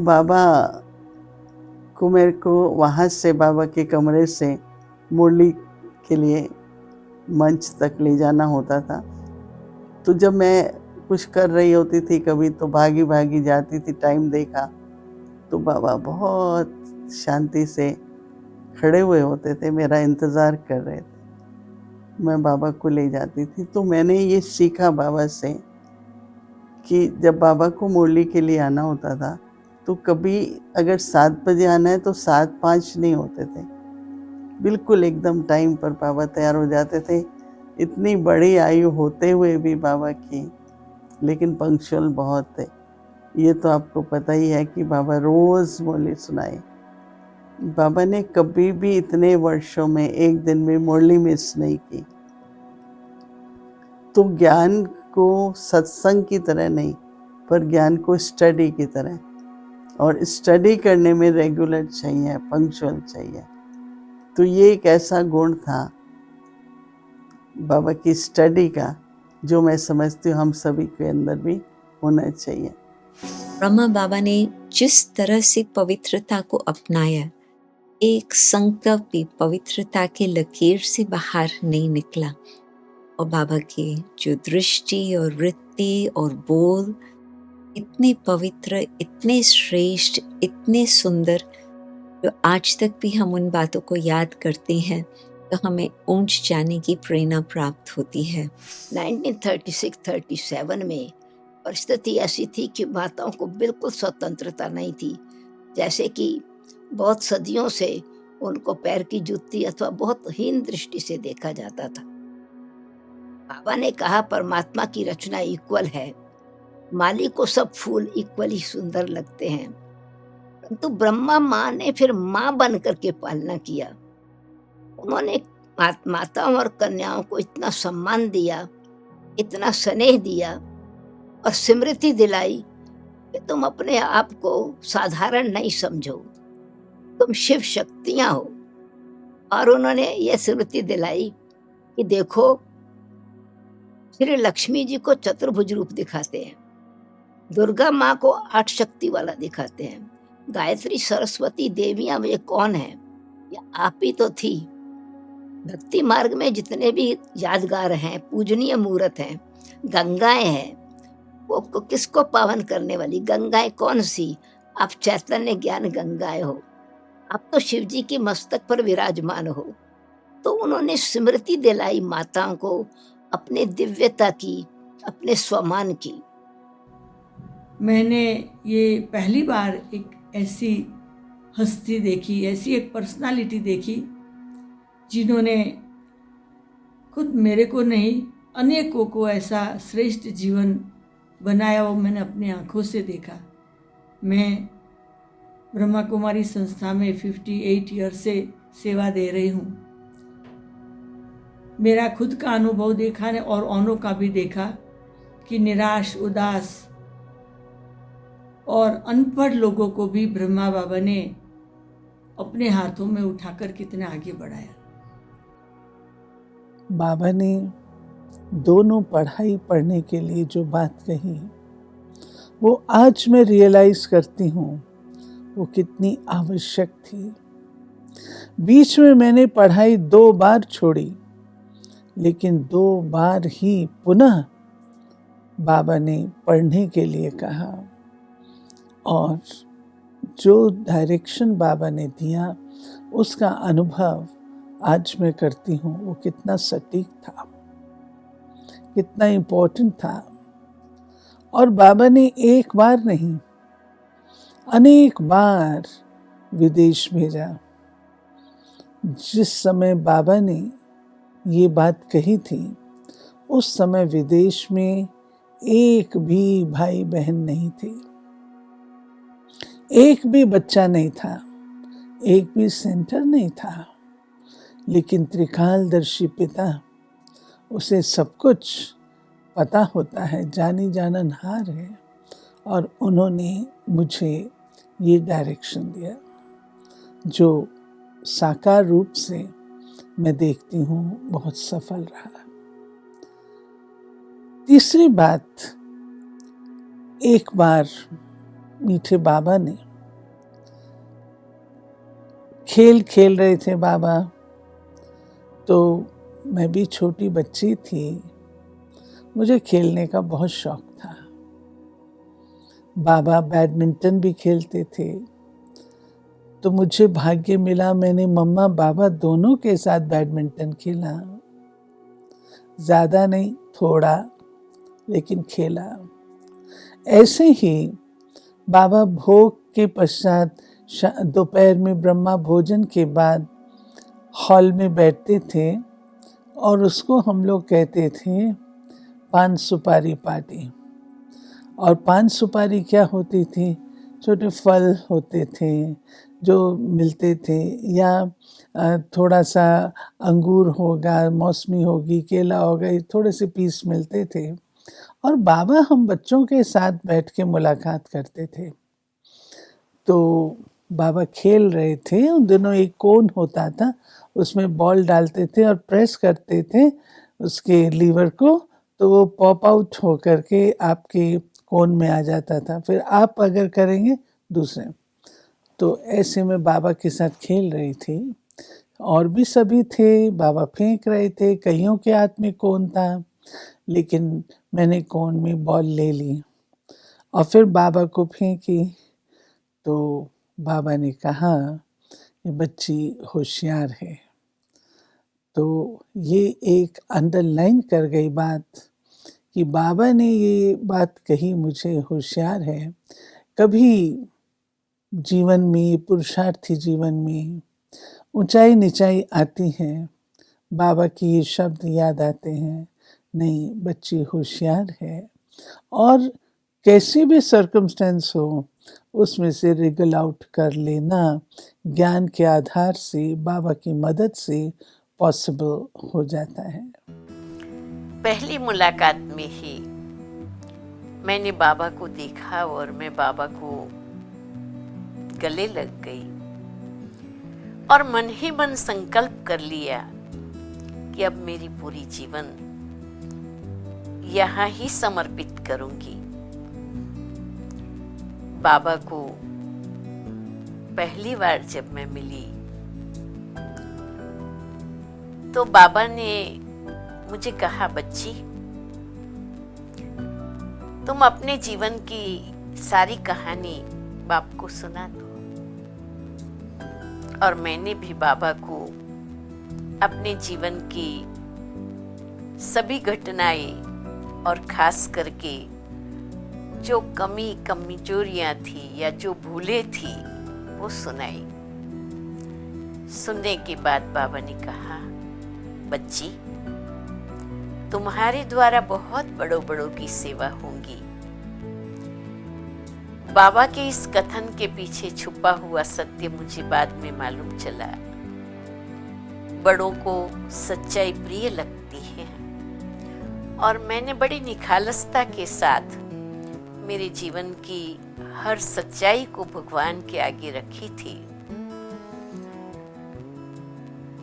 बाबा को मेरे को वहाँ से बाबा के कमरे से मुरली के लिए मंच तक ले जाना होता था। तो जब मैं कुछ कर रही होती थी कभी तो भागी भागी जाती थी, टाइम देखा तो बाबा बहुत शांति से खड़े हुए होते थे, मेरा इंतज़ार कर रहे थे। मैं बाबा को ले जाती थी। तो मैंने ये सीखा बाबा से कि जब बाबा को मुरली के लिए आना होता था तो कभी अगर 7 बजे आना है तो 7:05 नहीं होते थे। बिल्कुल एकदम टाइम पर बाबा तैयार हो जाते थे। इतनी बड़ी आयु होते हुए भी बाबा की, लेकिन पंक्चुअल बहुत थे। ये तो आपको पता ही है कि बाबा रोज़ मुरली सुनाए। बाबा ने कभी भी इतने वर्षों में एक दिन में मुरली मिस नहीं की। तो ज्ञान को सत्संग की तरह नहीं, पर ज्ञान को स्टडी की तरह, और स्टडी करने में रेगुलर चाहिए, पंक्चुअल चाहिए। तो ये एक ऐसा गुण था बाबा की स्टडी का, जो मैं समझती हूँ हम सभी के अंदर भी होना चाहिए। ब्रह्मा बाबा ने जिस तरह से पवित्रता को अपनाया, एक संकल्प भी पवित्रता के लकीर से बाहर नहीं निकला। और बाबा की जो दृष्टि और वृत्ति और बोल इतने पवित्र, इतने श्रेष्ठ, इतने सुंदर, जो आज तक भी हम उन बातों को याद करते हैं तो हमें ऊंच जाने की प्रेरणा प्राप्त होती है। 1936-37 में परिस्थिति ऐसी थी कि माताओं को बिल्कुल स्वतंत्रता नहीं थी। जैसे कि बहुत सदियों से उनको पैर की जूती अथवा बहुत हीन दृष्टि से देखा जाता था। बाबा ने कहा परमात्मा की रचना इक्वल है, माली को सब फूल इक्वली सुंदर लगते हैं, परंतु ब्रह्मा माँ ने फिर माँ बन करके पालना किया। उन्होंने माताओं और कन्याओं को इतना सम्मान दिया, इतना स्नेह दिया और स्मृति दिलाई कि तुम अपने आप को साधारण नहीं समझो, तुम शिव शक्तियां हो। और उन्होंने यह स्मृति दिलाई कि देखो, श्री लक्ष्मी जी को चतुर्भुज रूप दिखाते हैं, दुर्गा माँ को 8 शक्ति वाला दिखाते हैं, गायत्री सरस्वती देवियां वे कौन है? या आप ही तो थी। भक्ति मार्ग में जितने भी यादगार हैं, पूजनीय मूर्त हैं, गंगाएं हैं, वो किसको पावन करने वाली गंगाएं कौन सी? आप चैतन्य ज्ञान गंगाएं हो, आप तो शिव जी की मस्तक पर विराजमान हो। तो उन्होंने स्मृति दिलाई माताओं को अपने दिव्यता की, अपने स्वमान की। मैंने ये पहली बार एक ऐसी हस्ती देखी, ऐसी एक पर्सनालिटी देखी जिन्होंने खुद मेरे को नहीं अनेकों को ऐसा श्रेष्ठ जीवन बनाया, वो मैंने अपनी आंखों से देखा। मैं ब्रह्मा कुमारी संस्था में 58 ईयर से सेवा दे रही हूँ। मेरा खुद का अनुभव देखा और औरों का भी देखा कि निराश, उदास और अनपढ़ लोगों को भी ब्रह्मा बाबा ने अपने हाथों में उठाकर कितना आगे बढ़ाया। बाबा ने दोनों पढ़ाई पढ़ने के लिए जो बात कही, वो आज मैं रियलाइज करती हूँ वो कितनी आवश्यक थी। बीच में मैंने पढ़ाई 2 बार छोड़ी, लेकिन 2 बार ही पुनः बाबा ने पढ़ने के लिए कहा, और जो डायरेक्शन बाबा ने दिया उसका अनुभव आज मैं करती हूँ वो कितना सटीक था, कितना इम्पोर्टेंट था। और बाबा ने एक बार नहीं, अनेक बार विदेश भेजा। जिस समय बाबा ने ये बात कही थी उस समय विदेश में एक भी भाई बहन नहीं थे, एक भी बच्चा नहीं था, एक भी सेंटर नहीं था, लेकिन त्रिकालदर्शी पिता, उसे सब कुछ पता होता है, जानी जाननहार है, और उन्होंने मुझे ये डायरेक्शन दिया जो साकार रूप से मैं देखती हूँ बहुत सफल रहा। तीसरी बात, एक बार मीठे बाबा ने खेल खेल रहे थे बाबा, तो मैं भी छोटी बच्ची थी, मुझे खेलने का बहुत शौक था। बाबा बैडमिंटन भी खेलते थे, तो मुझे भाग्य मिला, मैंने मम्मा बाबा दोनों के साथ बैडमिंटन खेला। ज़्यादा नहीं, थोड़ा, लेकिन खेला। ऐसे ही बाबा भोग के पश्चात दोपहर में ब्रह्मा भोजन के बाद हॉल में बैठते थे और उसको हम लोग कहते थे पान सुपारी पार्टी। और पान सुपारी क्या होती थी? छोटे फल होते थे जो मिलते थे, या थोड़ा सा अंगूर होगा, मौसमी होगी, केला होगा, ये थोड़े से पीस मिलते थे। और बाबा हम बच्चों के साथ बैठ के मुलाकात करते थे। तो बाबा खेल रहे थे, उन दिनों एक कोन होता था, उसमें बॉल डालते थे और प्रेस करते थे उसके लीवर को, तो वो पॉप आउट होकर के आपके कोन में आ जाता था। फिर आप अगर करेंगे दूसरे, तो ऐसे में बाबा के साथ खेल रही थी। और भी सभी थे, बाबा फेंक रहे थे, कईयों के हाथ में कोन था, लेकिन मैंने कोन में बॉल ले ली और फिर बाबा को फेंकी। तो बाबा ने कहा ये बच्ची होशियार है। तो ये एक अंडरलाइन कर गई बात कि बाबा ने ये बात कही मुझे, होशियार है। कभी जीवन में, पुरुषार्थी जीवन में ऊंचाई नीचाई आती है, बाबा की ये शब्द याद आते हैं, नहीं बच्ची होशियार है, और कैसी भी सर्कमस्टेंस हो उसमें से रिगल आउट कर लेना ज्ञान के आधार से, बाबा की मदद से पॉसिबल हो जाता है। पहली मुलाकात में ही मैंने बाबा को देखा और मैं बाबा को गले लग गई और मन ही मन संकल्प कर लिया कि अब मेरी पूरी जीवन यहाँ ही समर्पित करूंगी। बाबा को पहली बार जब मैं मिली तो बाबा ने मुझे कहा, बच्ची तुम अपने जीवन की सारी कहानी बाप को सुना दो। और मैंने भी बाबा को अपने जीवन की सभी घटनाएं और खास करके जो कमी कमजोरियां थी या जो भूलें थी वो सुनाई। सुनने के बाद बाबा ने कहा, बच्ची तुम्हारे द्वारा बहुत बड़ों बड़ों की सेवा होंगी। बाबा के इस कथन के पीछे छुपा हुआ सत्य मुझे बाद में मालूम चला। बड़ों को सच्चाई प्रिय लगती है और मैंने बड़ी निखालसता के साथ मेरे जीवन की हर सच्चाई को भगवान के आगे रखी थी।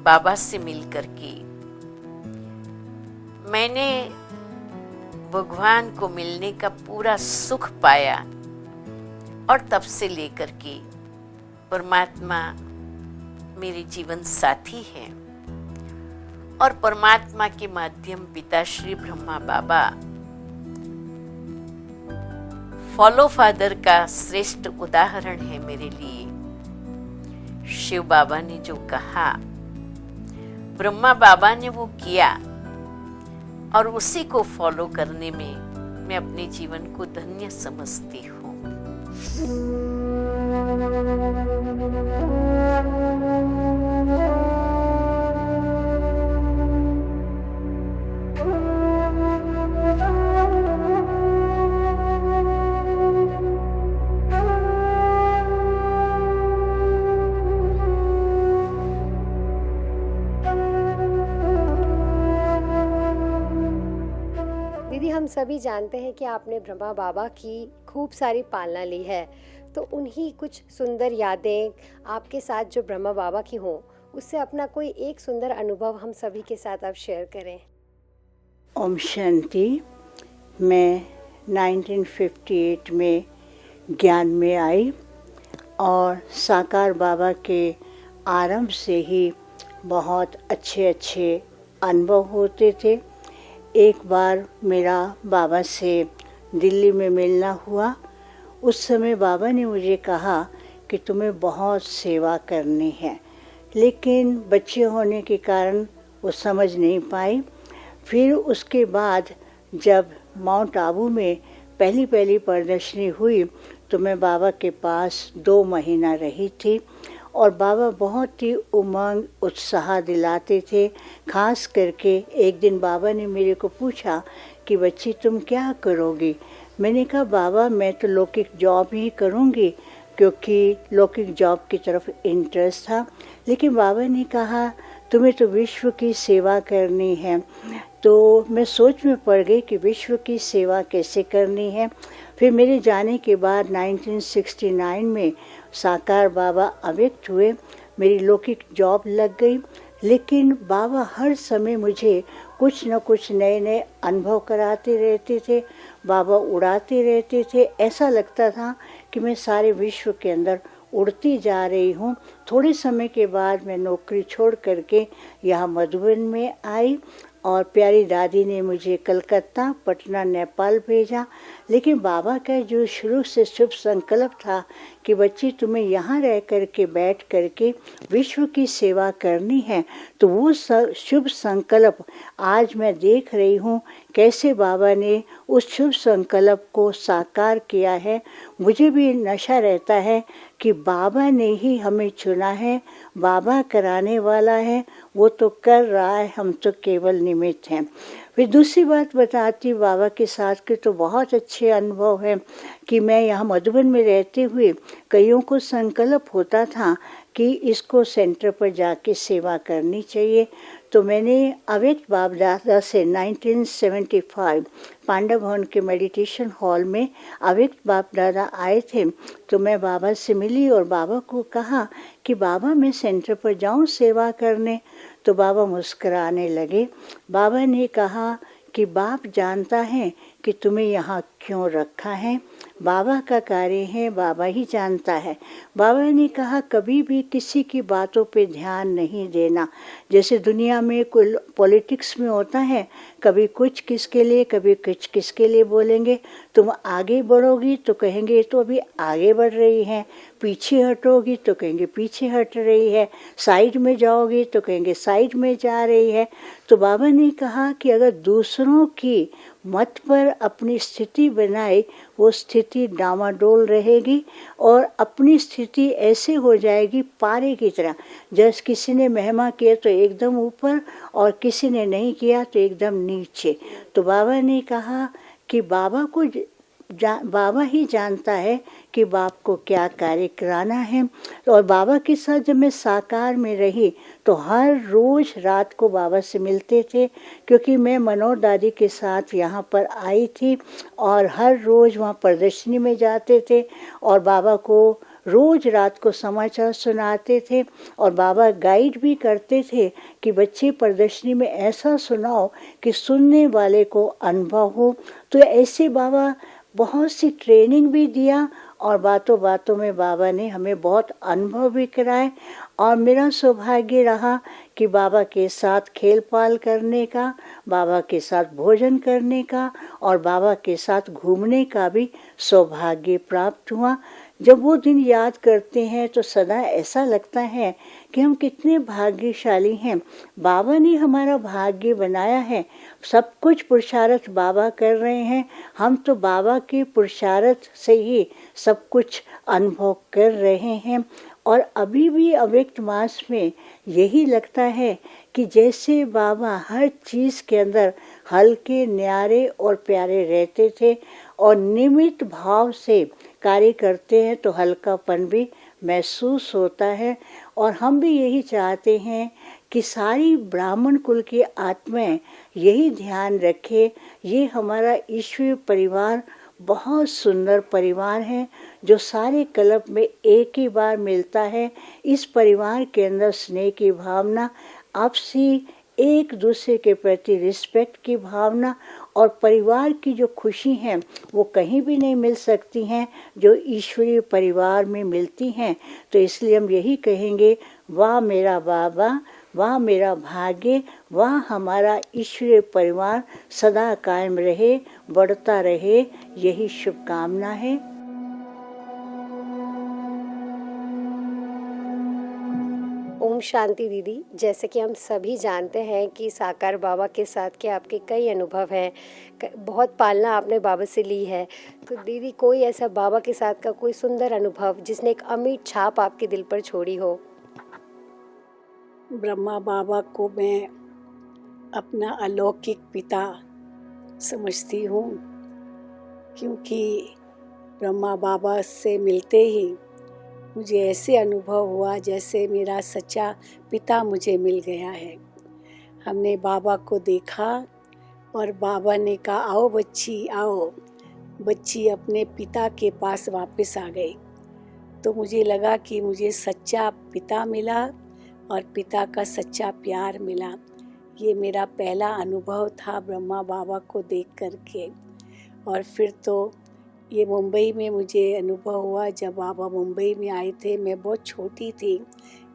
बाबा से मिलकर के मैंने भगवान को मिलने का पूरा सुख पाया और तब से लेकर के परमात्मा मेरे जीवन साथी हैं और परमात्मा के माध्यम पिता श्री ब्रह्मा बाबा फॉलो फादर का श्रेष्ठ उदाहरण है मेरे लिए। शिव बाबा ने जो कहा, ब्रह्मा बाबा ने वो किया और उसी को फॉलो करने में मैं अपने जीवन को धन्य समझती हूँ। दीदी, हम सभी जानते हैं कि आपने ब्रह्मा बाबा की खूब सारी पालना ली है, तो उन्हीं कुछ सुंदर यादें आपके साथ जो ब्रह्मा बाबा की हों, उससे अपना कोई एक सुंदर अनुभव हम सभी के साथ आप शेयर करें। ओम शांति। मैं 1958 में ज्ञान में आई और साकार बाबा के आरंभ से ही बहुत अच्छे अच्छे अनुभव होते थे। एक बार मेरा बाबा से दिल्ली में मिलना हुआ। उस समय बाबा ने मुझे कहा कि तुम्हें बहुत सेवा करनी है, लेकिन बच्चे होने के कारण वो समझ नहीं पाई। फिर उसके बाद जब माउंट आबू में पहली प्रदर्शनी हुई तो मैं बाबा के पास 2 महीना रही थी और बाबा बहुत ही उमंग उत्साह दिलाते थे। खास करके एक दिन बाबा ने मेरे को पूछा कि बच्ची तुम क्या करोगी। मैंने कहा बाबा मैं तो लौकिक जॉब ही करूँगी, क्योंकि लौकिक जॉब की तरफ इंटरेस्ट था। लेकिन बाबा ने कहा तुम्हें तो विश्व की सेवा करनी है। तो मैं सोच में पड़ गई कि विश्व की सेवा कैसे करनी है। फिर मेरे जाने के बाद 1969 में साकार बाबा अव्यक्त हुए, मेरी लौकिक जॉब लग गई। लेकिन बाबा हर समय मुझे कुछ न कुछ नए नए अनुभव कराते रहते थे, बाबा उड़ाते रहते थे। ऐसा लगता था कि मैं सारे विश्व के अंदर उड़ती जा रही हूँ। थोड़े समय के बाद मैं नौकरी छोड़ करके यहाँ मधुबन में आई और प्यारी दादी ने मुझे कलकत्ता, पटना, नेपाल भेजा। लेकिन बाबा का जो शुरू से शुभ संकल्प था कि बच्ची तुम्हें यहाँ रह करके बैठ करके विश्व की सेवा करनी है, तो वो शुभ संकल्प आज मैं देख रही हूँ कैसे बाबा ने उस शुभ संकल्प को साकार किया है। मुझे भी नशा रहता है कि बाबा ने ही हमें चुना है, बाबा कराने वाला है, वो तो कर रहा है, हम तो केवल निमित्त हैं। फिर दूसरी बात बताती बाबा के साथ के तो बहुत अच्छे अनुभव है कि मैं यहाँ मधुबन में रहते हुए कईयों को संकल्प होता था कि इसको सेंटर पर जाके सेवा करनी चाहिए। तो मैंने अव्यक्त बाप दादा से 1975 पांडव भवन के मेडिटेशन हॉल में अव्यक्त बाप दादा आए थे, तो मैं बाबा से मिली और बाबा को कहा कि बाबा मैं सेंटर पर जाऊं सेवा करने। तो बाबा मुस्कुराने लगे। बाबा ने कहा कि बाप जानता है कि तुम्हें यहाँ क्यों रखा है, बाबा का कार्य है, बाबा ही जानता है। बाबा ने कहा कभी भी किसी की बातों पे ध्यान नहीं देना। जैसे दुनिया में कोई पॉलिटिक्स में होता है, कभी कुछ किसके लिए कभी कुछ किसके लिए बोलेंगे। तुम आगे बढ़ोगी तो कहेंगे तो अभी आगे बढ़ रही है, पीछे हटोगी तो कहेंगे पीछे हट रही है, साइड में जाओगी तो कहेंगे साइड में जा रही है। तो बाबा ने कहा कि अगर दूसरों की मत पर अपनी स्थिति बनाए, वो स्थिति डामाडोल रहेगी और अपनी स्थिति ऐसे हो जाएगी पारे की तरह। जैसे किसी ने महिमा किया तो एकदम ऊपर और किसी ने नहीं किया तो एकदम नीचे। तो बाबा ने कहा कि बाबा ही जानता है कि बाप को क्या कार्य कराना है। और बाबा के साथ जब मैं साकार में रही तो हर रोज़ रात को बाबा से मिलते थे, क्योंकि मैं मनोहर दादी के साथ यहाँ पर आई थी और हर रोज़ वहाँ प्रदर्शनी में जाते थे और बाबा को रोज़ रात को समाचार सुनाते थे। और बाबा गाइड भी करते थे कि बच्चे प्रदर्शनी में ऐसा सुनाओ कि सुनने वाले को अनुभव हो। तो ऐसे बाबा बहुत सी ट्रेनिंग भी दिया और बातों बातों में बाबा ने हमें बहुत अनुभव भी कराए। और मेरा सौभाग्य रहा कि बाबा के साथ खेल पाल करने का, बाबा के साथ भोजन करने का और बाबा के साथ घूमने का भी सौभाग्य प्राप्त हुआ। जब वो दिन याद करते हैं तो सदा ऐसा लगता है कि हम कितने भाग्यशाली हैं। बाबा ने हमारा भाग्य बनाया है, सब कुछ पुरुषार्थ बाबा कर रहे हैं, हम तो बाबा के पुरुषार्थ से ही सब कुछ अनुभव कर रहे हैं। और अभी भी अव्यक्त मास में यही लगता है कि जैसे बाबा हर चीज़ के अंदर हल्के, न्यारे और प्यारे रहते थे और निमित्त भाव से कार्य करते हैं तो हल्कापन भी महसूस होता है। और हम भी यही चाहते हैं कि सारी ब्राह्मण कुल की आत्माएं यही ध्यान रखे, ये हमारा ईश्वरीय परिवार बहुत सुंदर परिवार है जो सारे कल्प में एक ही बार मिलता है। इस परिवार के अंदर स्नेह की भावना, आपसी एक दूसरे के प्रति रिस्पेक्ट की भावना और परिवार की जो खुशी हैं वो कहीं भी नहीं मिल सकती हैं जो ईश्वरीय परिवार में मिलती हैं। तो इसलिए हम यही कहेंगे वाह मेरा बाबा, वाह मेरा भाग्य, वाह हमारा ईश्वरीय परिवार सदा कायम रहे, बढ़ता रहे, यही शुभकामना है। ओम शांति दीदी। जैसे कि हम सभी जानते हैं कि साकार बाबा के साथ के आपके कई अनुभव हैं, बहुत पालना आपने बाबा से ली है, तो दीदी कोई ऐसा बाबा के साथ का कोई सुंदर अनुभव जिसने एक अमिट छाप आपके दिल पर छोड़ी हो? ब्रह्मा बाबा को मैं अपना अलौकिक पिता समझती हूँ, क्योंकि ब्रह्मा बाबा से मिलते ही मुझे ऐसे अनुभव हुआ जैसे मेरा सच्चा पिता मुझे मिल गया है। हमने बाबा को देखा और बाबा ने कहा, आओ बच्ची आओ। बच्ची अपने पिता के पास वापस आ गई। तो मुझे लगा कि मुझे सच्चा पिता मिला और पिता का सच्चा प्यार मिला। ये मेरा पहला अनुभव था ब्रह्मा बाबा को देख करके। और फिर तो ये मुंबई में मुझे अनुभव हुआ जब बाबा मुंबई में आए थे। मैं बहुत छोटी थी,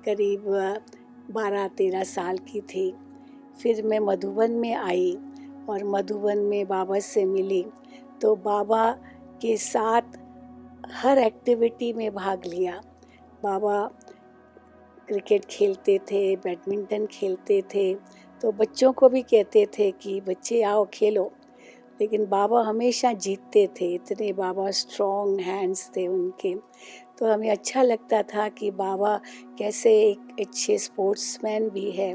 करीब 12-13 साल की थी। फिर मैं मधुबन में आई और मधुबन में बाबा से मिली, तो बाबा के साथ हर एक्टिविटी में भाग लिया। बाबा क्रिकेट खेलते थे, बैडमिंटन खेलते थे, तो बच्चों को भी कहते थे कि बच्चे आओ खेलो, लेकिन बाबा हमेशा जीतते थे। इतने बाबा स्ट्रॉन्ग हैंड्स थे उनके। तो हमें अच्छा लगता था कि बाबा कैसे एक अच्छे स्पोर्ट्समैन भी है।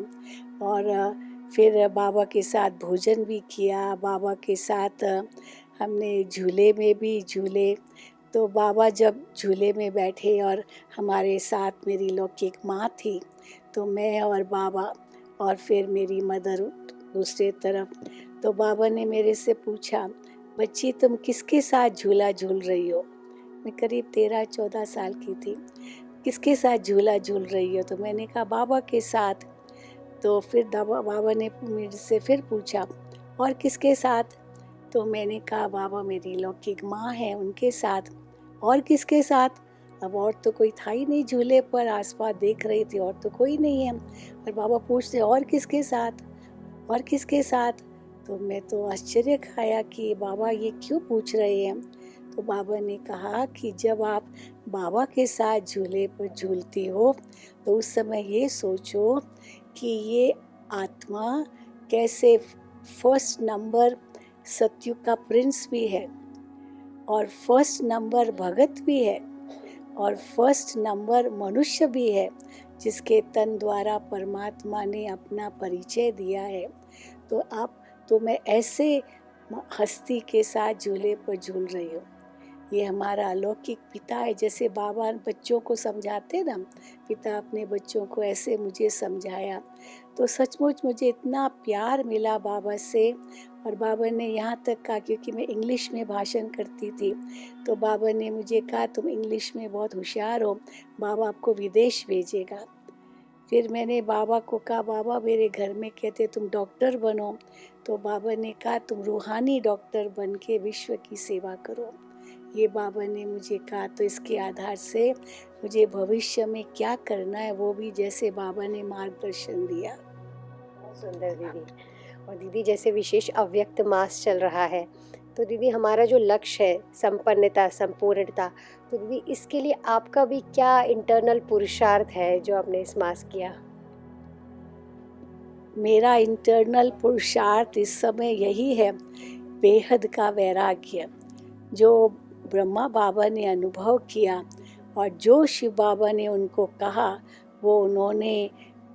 और फिर बाबा के साथ भोजन भी किया, बाबा के साथ हमने झूले में भी झूले। तो बाबा जब झूले में बैठे और हमारे साथ मेरी लौकिक माँ थी, तो मैं और बाबा और फिर मेरी मदर दूसरे तरफ। तो बाबा ने मेरे से पूछा, बच्ची तुम किसके साथ झूला झूल रही हो? मैं करीब 13-14 साल की थी। किसके साथ झूला झूल रही हो? तो मैंने कहा बाबा के साथ। तो फिर बाबा ने मेरे से फिर पूछा, और किसके साथ? तो मैंने कहा बाबा मेरी लौकिक माँ है उनके साथ। और किसके साथ? अब और तो कोई था ही नहीं झूले पर, आसपास देख रही थी और तो कोई नहीं है। और बाबा पूछते और किसके साथ? और किसके साथ? तो मैं तो आश्चर्य खाया कि बाबा ये क्यों पूछ रहे हैं। तो बाबा ने कहा कि जब आप बाबा के साथ झूले पर झूलती हो तो उस समय ये सोचो कि ये आत्मा कैसे फर्स्ट नंबर सतयुग का प्रिंस भी है, और फर्स्ट नंबर भगत भी है, और फर्स्ट नंबर मनुष्य भी है, जिसके तन द्वारा परमात्मा ने अपना परिचय दिया है। तो मैं ऐसे हस्ती के साथ झूले पर झूल रही हूँ। ये हमारा अलौकिक पिता है। जैसे बाबा बच्चों को समझाते ना, पिता अपने बच्चों को ऐसे मुझे समझाया। तो सचमुच मुझे इतना प्यार मिला बाबा से। और बाबा ने यहाँ तक कहा, क्योंकि मैं इंग्लिश में भाषण करती थी, तो बाबा ने मुझे कहा तुम इंग्लिश में बहुत होशियार हो, बाबा आपको विदेश भेजेगा। फिर मैंने बाबा को कहा, बाबा मेरे घर में कहते तुम डॉक्टर बनो। तो बाबा ने कहा तुम रूहानी डॉक्टर बन के विश्व की सेवा करो। ये बाबा ने मुझे कहा। तो इसके आधार से मुझे भविष्य में क्या करना है वो भी जैसे बाबा ने मार्गदर्शन दिया। बहुत सुंदर दीदी। और दीदी जैसे विशेष अव्यक्त मास चल रहा है, तो दीदी हमारा जो लक्ष्य है संपन्नता, संपूर्णता, तो दीदी इसके लिए आपका भी क्या इंटरनल पुरुषार्थ है जो आपने इस मास किया? मेरा इंटरनल पुरुषार्थ इस समय यही है, बेहद का वैराग्य जो ब्रह्मा बाबा ने अनुभव किया और जो शिव बाबा ने उनको कहा वो उन्होंने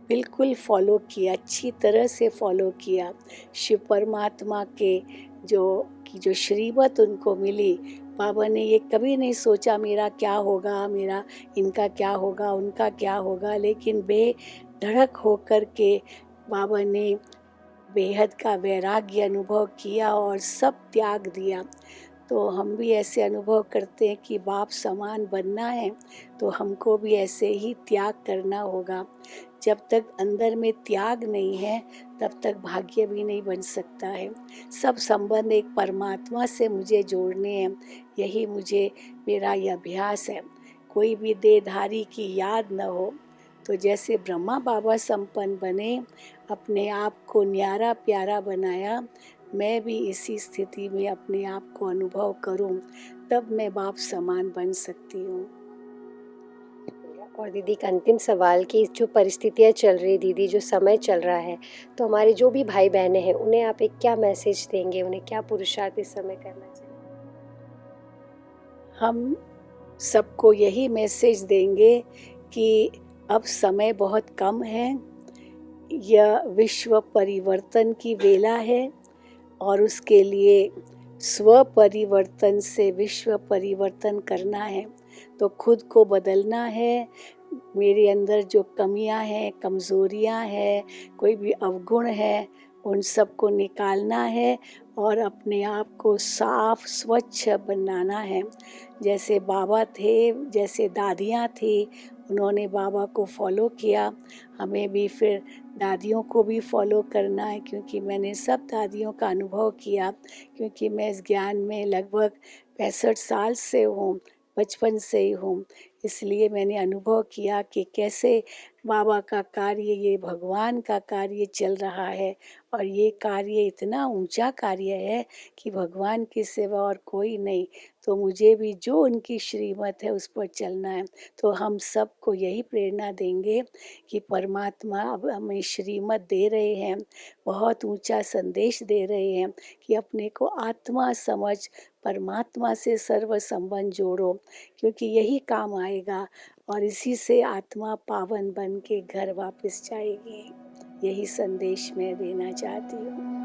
बिल्कुल फॉलो किया, अच्छी तरह से फॉलो किया। शिव परमात्मा के जो श्रीमत उनको मिली, बाबा ने ये कभी नहीं सोचा मेरा क्या होगा, मेरा इनका क्या होगा, उनका क्या होगा, लेकिन बेधड़क होकर के बाबा ने बेहद का वैराग्य अनुभव किया और सब त्याग दिया। तो हम भी ऐसे अनुभव करते हैं कि बाप समान बनना है तो हमको भी ऐसे ही त्याग करना होगा। जब तक अंदर में त्याग नहीं है तब तक भाग्य भी नहीं बन सकता है। सब संबंध एक परमात्मा से मुझे जोड़ने हैं, यही मेरा ये अभ्यास है। कोई भी देहधारी की याद न हो, तो जैसे ब्रह्मा बाबा संपन्न बने, अपने आप को न्यारा प्यारा बनाया, मैं भी इसी स्थिति में अपने आप को अनुभव करूं, तब मैं बाप समान बन सकती हूँ। और दीदी का अंतिम सवाल कि जो परिस्थितियाँ चल रही दीदी, जो समय चल रहा है, तो हमारे जो भी भाई बहनें हैं उन्हें आप एक क्या मैसेज देंगे, उन्हें क्या पुरुषार्थ इस समय करना चाहिए? हम सबको यही मैसेज देंगे कि अब समय बहुत कम है, यह विश्व परिवर्तन की वेला है और उसके लिए स्व परिवर्तन से विश्व परिवर्तन करना है। तो खुद को बदलना है, मेरे अंदर जो कमियां हैं, कमज़ोरियां हैं, कोई भी अवगुण है, उन सबको निकालना है और अपने आप को साफ स्वच्छ बनाना है। जैसे बाबा थे, जैसे दादियाँ थी, उन्होंने बाबा को फॉलो किया, हमें भी फिर दादियों को भी फॉलो करना है, क्योंकि मैंने सब दादियों का अनुभव किया, क्योंकि मैं इस ज्ञान में लगभग 65 साल से हूँ, बचपन से ही हूँ। इसलिए मैंने अनुभव किया कि कैसे बाबा का कार्य, ये भगवान का कार्य चल रहा है और ये कार्य इतना ऊंचा कार्य है कि भगवान की सिवा और कोई नहीं। तो मुझे भी जो उनकी श्रीमत है उस पर चलना है। तो हम सबको यही प्रेरणा देंगे कि परमात्मा अब हमें श्रीमत दे रहे हैं, बहुत ऊंचा संदेश दे रहे हैं कि अपने को आत्मा समझ परमात्मा से सर्व संबंध जोड़ो, क्योंकि यही काम आएगा और इसी से आत्मा पावन बन के घर वापस जाएगी। यही संदेश मैं देना चाहती हूँ।